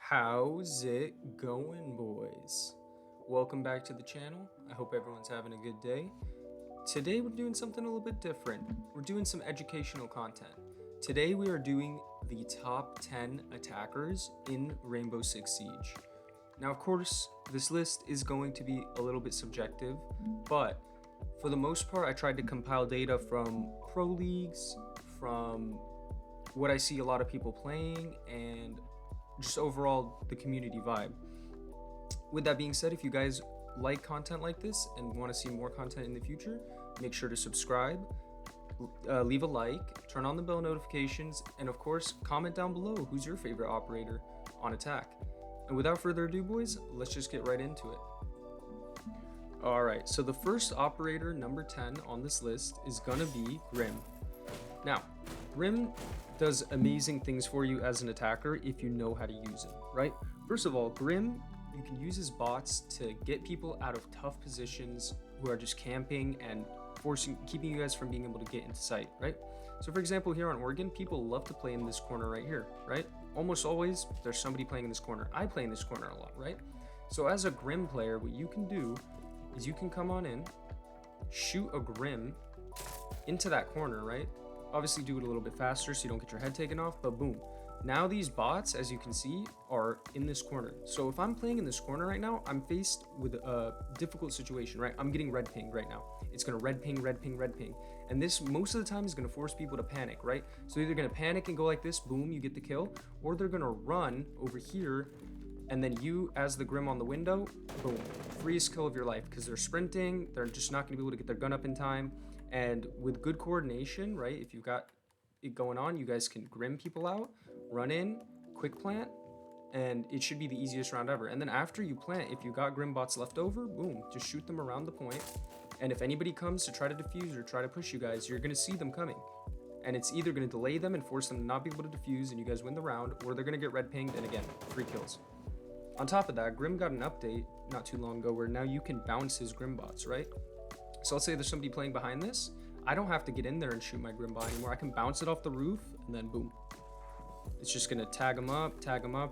How's it going, boys? Welcome back to the channel. I hope everyone's having a good day. Today we're doing something a little bit different. We're doing some educational content. Today we are doing the top 10 attackers in Rainbow Six Siege. Now, of course, this list is going to be a little bit subjective, but for the most part, I tried to compile data from pro leagues, from what I see a lot of people playing, and just overall the community vibe. With that being said, if you guys like content like this and want to see more content in the future, make sure to subscribe, leave a like, turn on the bell notifications, and of course, comment down below who's your favorite operator on attack. And without further ado, boys, let's just get right into it. All right, so the first operator, number 10 on this list, is gonna be Grim. Now, Grim does amazing things for you as an attacker if you know how to use him, right? First of all, Grim, you can use his bots to get people out of tough positions who are just camping and keeping you guys from being able to get into sight, right? So for example, here on Oregon, people love to play in this corner right here, right? Almost always there's somebody playing in this corner. I play in this corner a lot, right? So as a Grim player, what you can do is you can come on in, shoot a Grim into that corner, right? Obviously do it a little bit faster so you don't get your head taken off, but boom. Now these bots, as you can see, are in this corner. So if I'm playing in this corner right now, I'm faced with a difficult situation, right? I'm getting red pinged right now. It's gonna red ping, red ping, red ping. And this most of the time is gonna force people to panic, right? So they're either gonna panic and go like this, boom, you get the kill, or they're gonna run over here, and then you, as the Grim on the window, boom, freest kill of your life, because they're sprinting, they're just not gonna be able to get their gun up in time. And with good coordination, right, if you've got it going on, you guys can Grim people out, run in, quick plant, and it should be the easiest round ever. And then after you plant, if you got Grim bots left over, boom, just shoot them around the point. And if anybody comes to try to defuse or try to push you guys, you're gonna see them coming. And it's either gonna delay them and force them to not be able to defuse and you guys win the round, or they're gonna get red pinged and again, free kills. On top of that, Grim got an update not too long ago where now you can bounce his Grim bots, right? So let's say there's somebody playing behind this. I don't have to get in there and shoot my Grim bot anymore. I can bounce it off the roof and then boom. It's just gonna tag them up,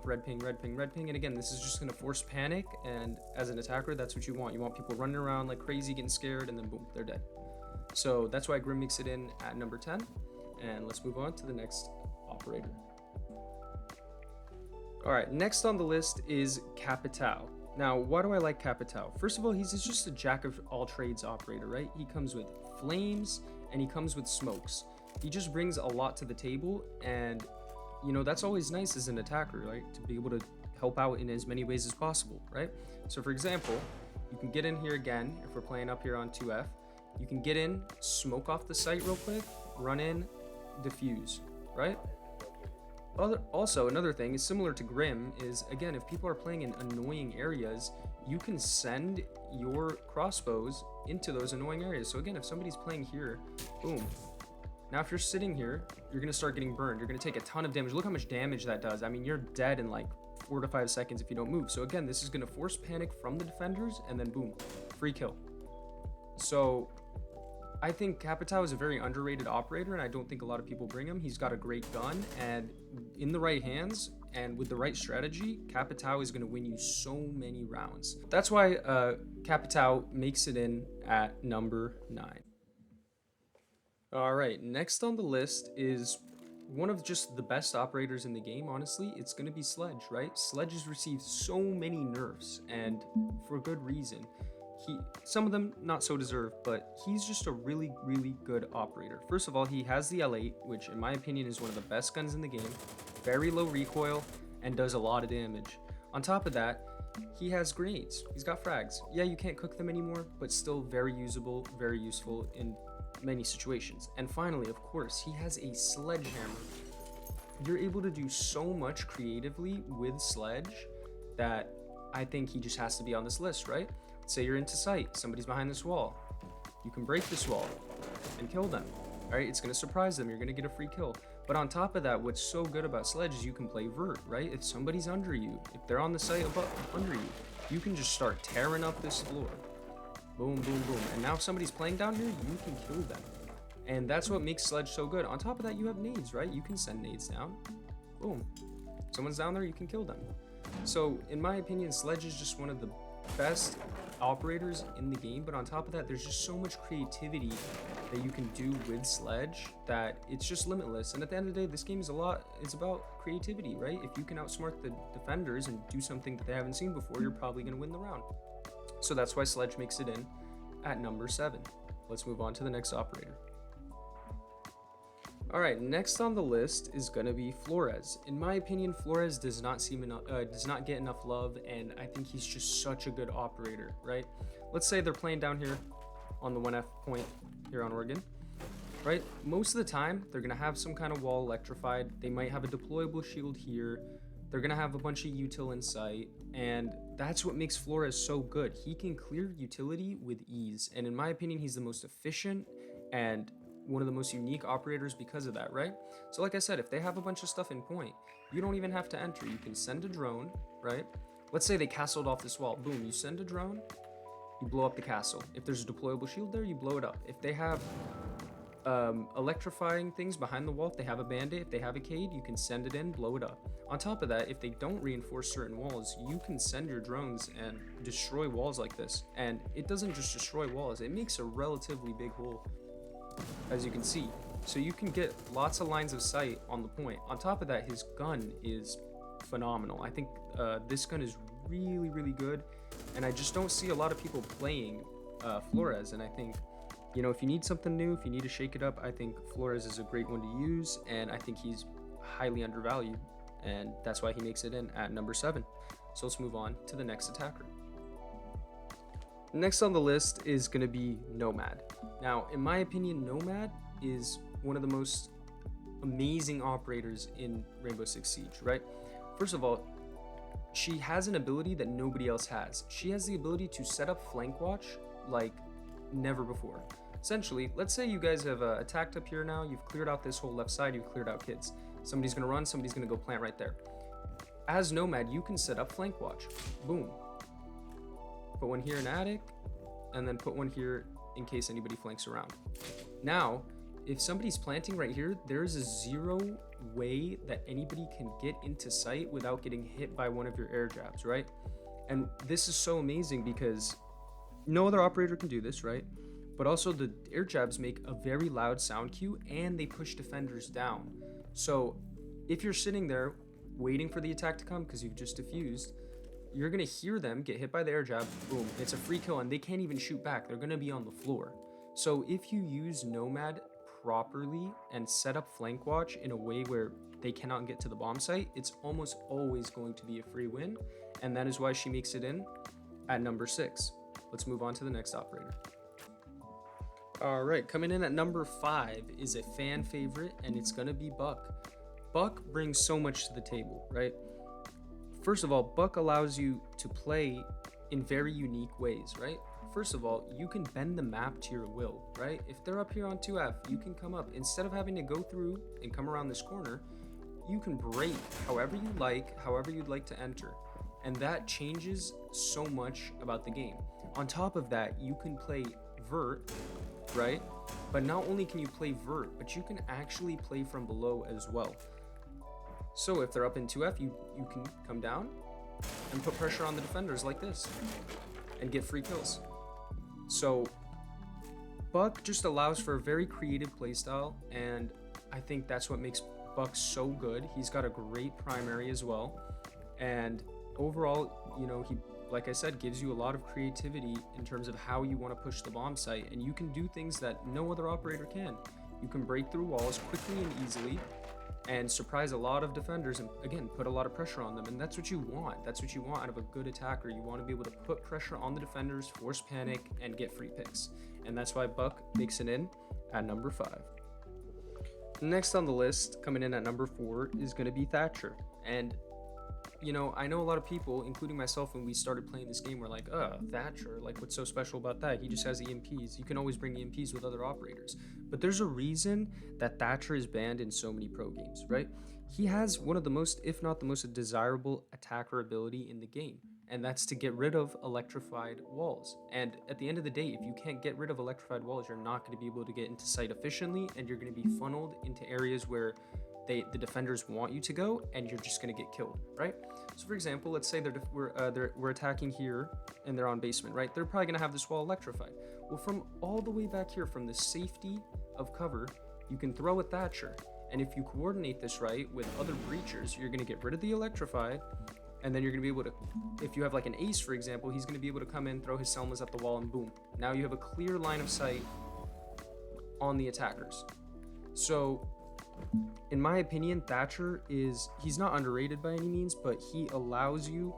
red ping, red ping, red ping. And again, this is just gonna force panic. And as an attacker, that's what you want. You want people running around like crazy, getting scared, and then boom, they're dead. So that's why Grim makes it in at number 10. And let's move on to the next operator. All right, next on the list is Capitao. Now, why do I like Capitao? First of all, he's just a jack of all trades operator, right? He comes with flames and he comes with smokes. He just brings a lot to the table, and you know, that's always nice as an attacker, right? To be able to help out in as many ways as possible, right? So for example, you can get in here again, if we're playing up here on 2F, you can get in, smoke off the site real quick, run in, defuse, right? Also, another thing is similar to Grim is, again, if people are playing in annoying areas, you can send your crossbows into those annoying areas. So again, if somebody's playing here, boom. Now, if you're sitting here, you're gonna start getting burned. You're gonna take a ton of damage. Look how much damage that does. I mean, you're dead in like 4 to 5 seconds if you don't move. So again, this is gonna force panic from the defenders, and then boom, free kill. So I think Capitao is a very underrated operator, and I don't think a lot of people bring him. He's got a great gun, and in the right hands and with the right strategy, Capitao is going to win you so many rounds. That's why Capitao makes it in at number 9. All right, next on the list is one of just the best operators in the game, honestly. It's going to be Sledge, right? Sledge has received so many nerfs, and for good reason. Some of them not so deserved, but he's just a really, really good operator. First of all, he has the L8, which in my opinion is one of the best guns in the game. Very low recoil and does a lot of damage. On top of that, he has grenades. He's got frags. Yeah, you can't cook them anymore, but still very usable, very useful in many situations. And finally, of course, he has a sledgehammer. You're able to do so much creatively with Sledge that I think he just has to be on this list, right? Say you're into sight, somebody's behind this wall. You can break this wall and kill them, all right? It's gonna surprise them, you're gonna get a free kill. But on top of that, what's so good about Sledge is you can play vert, right? If somebody's under you, if they're on the site above, under you, you can just start tearing up this floor. Boom, boom, boom. And now if somebody's playing down here, you can kill them. And that's what makes Sledge so good. On top of that, you have nades, right? You can send nades down. Boom. Someone's down there, you can kill them. So in my opinion, Sledge is just one of the best operators in the game, but on top of that, there's just so much creativity that you can do with Sledge that it's just limitless. And at the end of the day, this game is it's about creativity, right? If you can outsmart the defenders and do something that they haven't seen before, you're probably going to win the round. So that's why Sledge makes it in at number 7. Let's move on to the next operator. All right, next on the list is gonna be Flores. In my opinion, Flores does not get enough love, and I think he's just such a good operator, right? Let's say they're playing down here on the 1F point here on Oregon, right? Most of the time, they're gonna have some kind of wall electrified. They might have a deployable shield here. They're gonna have a bunch of util in sight, and that's what makes Flores so good. He can clear utility with ease, and in my opinion, he's the most efficient and one of the most unique operators because of that, right? So like I said, if they have a bunch of stuff in point, you don't even have to enter. You can send a drone, right? Let's say they castled off this wall. Boom, you send a drone, you blow up the castle. If there's a deployable shield there, you blow it up. If they have electrifying things behind the wall, if they have a bandit, if they have a cade, you can send it in, blow it up. On top of that, if they don't reinforce certain walls, you can send your drones and destroy walls like this. And it doesn't just destroy walls, it makes a relatively big hole, as you can see. So you can get lots of lines of sight on the point. On top of that, his gun is phenomenal. I think this gun is really, really good. And I just don't see a lot of people playing Flores. And I think, you know, if you need something new, if you need to shake it up, I think Flores is a great one to use. And I think he's highly undervalued. And that's why he makes it in at number 7. So let's move on to the next attacker. Next on the list is going to be Nomad. Now, in my opinion, Nomad is one of the most amazing operators in Rainbow Six Siege, right? First of all, she has an ability that nobody else has. She has the ability to set up flank watch like never before. Essentially, let's say you guys have attacked up here now, you've cleared out this whole left side, you've cleared out kids. Somebody's going to run, somebody's going to go plant right there. As Nomad, you can set up flank watch. Boom. Put one here in attic, and then put one here in case anybody flanks around. Now, if somebody's planting right here, there is a 0 way that anybody can get into sight without getting hit by one of your air jabs, right? And this is so amazing because no other operator can do this, right? But also the air jabs make a very loud sound cue and they push defenders down. So if you're sitting there waiting for the attack to come because you've just defused, you're going to hear them get hit by the air jab, boom, it's a free kill, and they can't even shoot back. They're going to be on the floor. So if you use Nomad properly and set up flank watch in a way where they cannot get to the bomb site, it's almost always going to be a free win, and that is why she makes it in at number 6. Let's move on to the next operator. All right, coming in at number 5 is a fan favorite, and it's going to be Buck. Buck brings so much to the table, right? First of all, Buck allows you to play in very unique ways, right? First of all, you can bend the map to your will, right? If they're up here on 2F, you can come up. Instead of having to go through and come around this corner, you can break however you like, however you'd like to enter. And that changes so much about the game. On top of that, you can play vert, right? But not only can you play vert, but you can actually play from below as well. So if they're up in 2F, you can come down and put pressure on the defenders like this and get free kills. So Buck just allows for a very creative playstyle, and I think that's what makes Buck so good. He's got a great primary as well, and overall, you know, he, like I said, gives you a lot of creativity in terms of how you want to push the bomb site, and you can do things that no other operator can. You can break through walls quickly and easily and surprise a lot of defenders and, again, put a lot of pressure on them. And that's what you want. That's what you want out of a good attacker. You want to be able to put pressure on the defenders, force panic, and get free picks. And that's why Buck makes it in at number 5. Next on the list, coming in at number 4, is going to be Thatcher. And, you know, I know a lot of people, including myself, when we started playing this game, were like, Thatcher, like, what's so special about that? He just has EMPs. You can always bring EMPs with other operators. But there's a reason that Thatcher is banned in so many pro games, right? He has one of the most, if not the most desirable attacker ability in the game, and that's to get rid of electrified walls. And at the end of the day, if you can't get rid of electrified walls, you're not going to be able to get into sight efficiently, and you're going to be funneled into areas where the defenders want you to go, and you're just gonna get killed, right? So for example, let's say we're attacking here and they're on basement, right? They're probably gonna have this wall electrified. Well, from all the way back here, from the safety of cover, you can throw a Thatcher. And if you coordinate this right with other breachers, you're gonna get rid of the electrified, and then you're gonna be able to, if you have like an ace, for example, he's gonna be able to come in, throw his Selmas at the wall, and boom. Now you have a clear line of sight on the attackers. So in my opinion, Thatcher he's not underrated by any means, but he allows you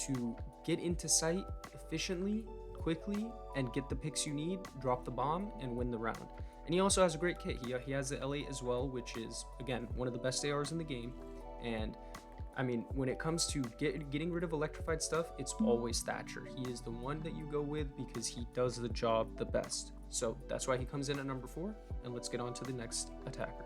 to get into sight efficiently, quickly, and get the picks you need, drop the bomb, and win the round. And he also has a great kit. He has the L8 as well, which is, again, one of the best ARs in the game. And I mean, when it comes to getting rid of electrified stuff, it's always Thatcher. He is the one that you go with because he does the job the best. So that's why he comes in at number 4. And let's get on to the next attacker.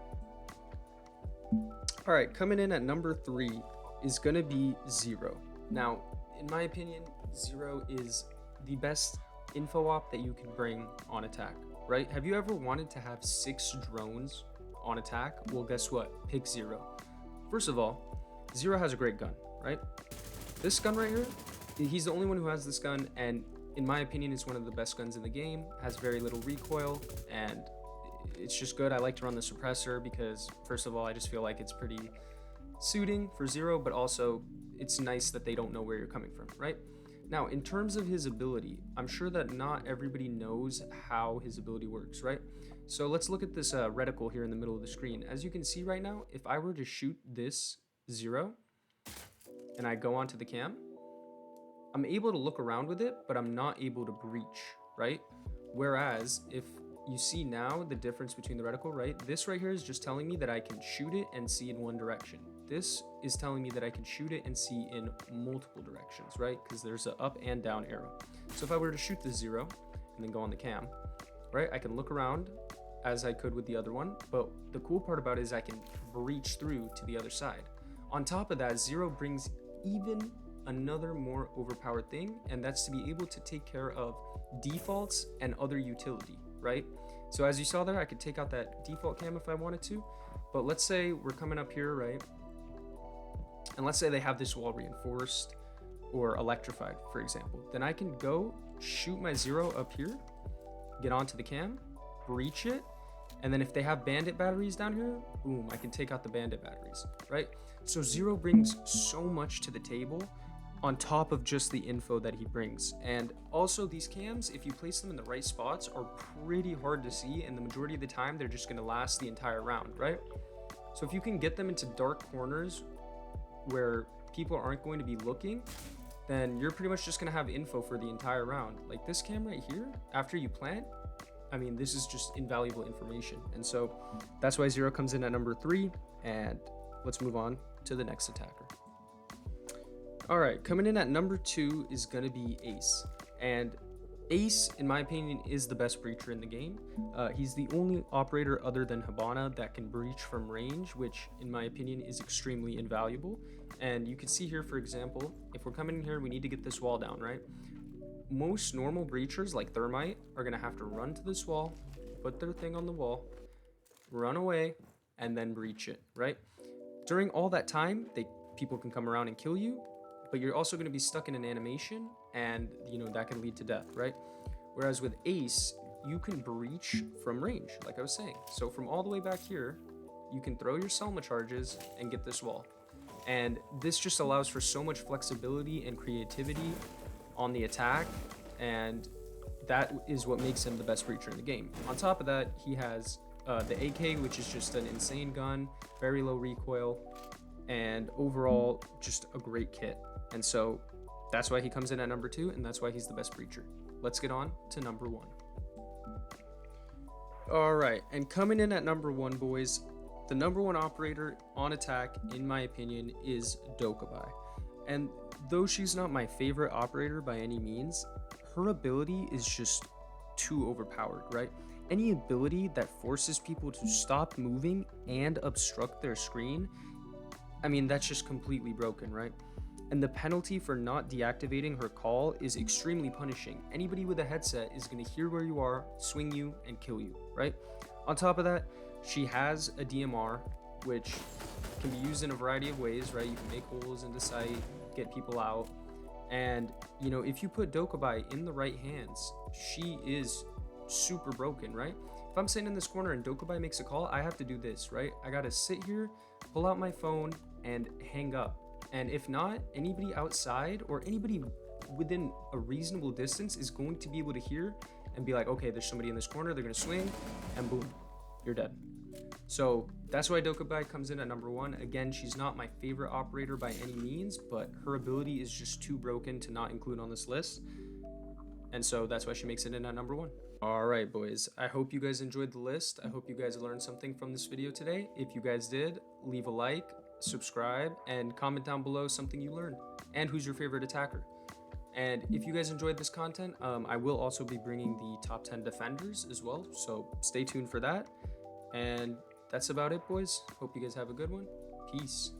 All right, coming in at number 3 is gonna be Zero. Now, in my opinion, Zero is the best info op that you can bring on attack, right? Have you ever wanted to have 6 drones on attack? Well, guess what? Pick Zero. First of all, Zero has a great gun, right? This gun right here, he's the only one who has this gun, and in my opinion, it's one of the best guns in the game. Has very little recoil, and it's just good. I like to run the suppressor because, first of all, I just feel like it's pretty suiting for Zero, but also it's nice that they don't know where you're coming from, right? Now, in terms of his ability, I'm sure that not everybody knows how his ability works, right? So let's look at this reticle here in the middle of the screen. As you can see right now, if I were to shoot this Zero and I go onto the cam, I'm able to look around with it, but I'm not able to breach, right? Whereas if you see now the difference between the reticle, right? This right here is just telling me that I can shoot it and see in one direction. This is telling me that I can shoot it and see in multiple directions, right? Because there's an up and down arrow. So if I were to shoot the Zero and then go on the cam, right? I can look around as I could with the other one, but the cool part about it is I can breach through to the other side. On top of that, Zero brings even another more overpowered thing, and that's to be able to take care of defaults and other utility, right? So as you saw there, I could take out that default cam if I wanted to, but let's say we're coming up here, right? And let's say they have this wall reinforced or electrified, for example. Then I can go shoot my Zero up here, get onto the cam, breach it, and then if they have bandit batteries down here, boom, I can take out the bandit batteries, right? So Zero brings so much to the table on top of just the info that he brings. And also these cams, if you place them in the right spots, are pretty hard to see, and the majority of the time they're just gonna last the entire round, right? So if you can get them into dark corners where people aren't going to be looking, then you're pretty much just gonna have info for the entire round. Like this cam right here, after you plant, I mean, this is just invaluable information. And so that's why Zero comes in at number 3, and let's move on to the next attacker. All right, coming in at number 2 is gonna be Ace. And Ace, in my opinion, is the best breacher in the game. He's the only operator other than Hibana that can breach from range, which in my opinion is extremely invaluable. And you can see here, for example, if we're coming in here, we need to get this wall down, right? Most normal breachers like Thermite are gonna have to run to this wall, put their thing on the wall, run away, and then breach it, right? During all that time, people can come around and kill you, but you're also gonna be stuck in an animation, and that can lead to death, right? Whereas with Ace, you can breach from range, like I was saying. So from all the way back here, you can throw your Selma charges and get this wall. And this just allows for so much flexibility and creativity on the attack, and that is what makes him the best breacher in the game. On top of that, he has the AK, which is just an insane gun, very low recoil, and overall just a great kit. And so that's why he comes in at number 2, and that's why he's the best breacher. Let's get on to number 1. All right, and coming in at number 1, boys, the number 1 operator on attack, in my opinion, is Dokkaebi. And though she's not my favorite operator by any means, her ability is just too overpowered, right? Any ability that forces people to stop moving and obstruct their screen, I mean, that's just completely broken, right? And the penalty for not deactivating her call is extremely punishing. Anybody with a headset is going to hear where you are, swing you, and kill you, right? On top of that, she has a DMR, which can be used in a variety of ways, right? You can make holes into sight, get people out. And, you know, if you put Dokkaebi in the right hands, she is super broken, right? If I'm sitting in this corner and Dokkaebi makes a call, I have to do this, right? I gotta sit here, pull out my phone, and hang up. And if not, anybody outside or anybody within a reasonable distance is going to be able to hear and be like, okay, there's somebody in this corner, they're gonna swing, and boom, you're dead. So that's why Dokkaebi comes in at number 1. Again, she's not my favorite operator by any means, but her ability is just too broken to not include on this list. And so that's why she makes it in at number 1. All right, boys, I hope you guys enjoyed the list. I hope you guys learned something from this video today. If you guys did, leave a like, subscribe, and comment down below something you learned and who's your favorite attacker. And if you guys enjoyed this content, I will also be bringing the top 10 defenders as well, so stay tuned for that. And that's about it, boys. Hope you guys have a good one. Peace.